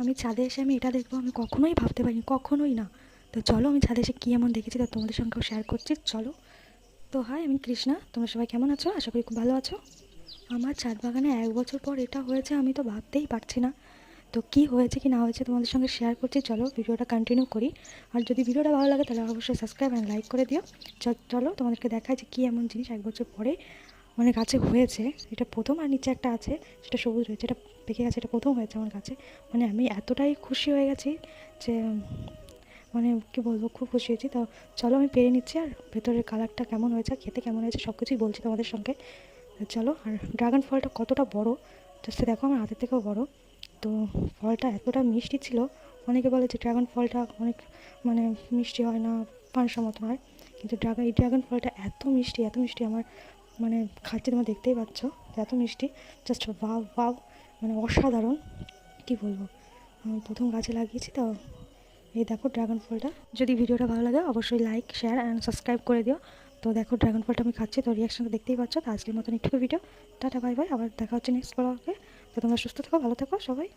আমি ছাদে এসে আমি এটা দেখবো আমি কখনোই ভাবতে পারিনি, কখনোই না। তো চলো আমি ছাদে এসে কী এমন দেখেছি তো তোমাদের সঙ্গেও শেয়ার করছি, চলো। তো হাই, আমি কৃষ্ণা, তোমরা সবাই কেমন আছো? আশা করি খুব ভালো আছো। আমার ছাদ বাগানে 1 বছর পর এটা হয়েছে, আমি তো ভাবতেই পারছি না। তো কী হয়েছে কি না হয়েছে তোমাদের সঙ্গে শেয়ার করছি, চলো ভিডিওটা কন্টিনিউ করি। আর যদি ভিডিওটা ভালো লাগে তাহলে অবশ্যই সাবস্ক্রাইব অ্যান্ড লাইক করে দিও। চলো তোমাদেরকে দেখায় যে কী এমন জিনিস 1 বছর পরে মানে গাছে হয়েছে। এটা প্রথম, আর নিচে একটা আছে সেটা সবুজ রয়েছে, এটা পেকে গেছে, এটা প্রথম হয়েছে আমার গাছে। মানে আমি এতটাই খুশি হয়ে গেছি যে মানে কী বলবো, খুব খুশি হয়েছি। তো চলো আমি পেরে নিচ্ছি, আর ভেতরের কালারটা কেমন হয়েছে, খেতে কেমন হয়েছে সব কিছুই বলছি তোমাদের সঙ্গে। তো চলো। আর ড্রাগন ফলটা কতটা বড় জাস্ট দেখো, আমার হাতের থেকেও বড়। তো ফলটা এতটা মিষ্টি ছিল। অনেকে বলে যে ড্রাগন ফলটা অনেক মানে মিষ্টি হয় না, পানসা মতন হয়, কিন্তু এই ড্রাগন ফলটা এত মিষ্টি, এত মিষ্টি। আমার মানে খাচ্ছি, তোমরা দেখতেই পাচ্ছ এত মিষ্টি, জাস্ট ওয়াও ওয়াও, মানে অসাধারণ। কী বলবো, আমি প্রথম গাছে লাগিয়েছি তো। এই দেখো ড্রাগন ফলটা। যদি ভিডিওটা ভালো লাগে অবশ্যই লাইক, শেয়ার অ্যান্ড সাবস্ক্রাইব করে দিও। তো দেখো ড্রাগন ফলটা আমি খাচ্ছি, তো রিয়াকশনটা দেখতেই পাচ্ছ। তো আজকের মতন একটু ভিডিও, টাটা বাই বাই, আবার দেখা হচ্ছে নেক্সট ব্লগে। তো তোমরা সুস্থ থেকো, ভালো থেকো সবাই।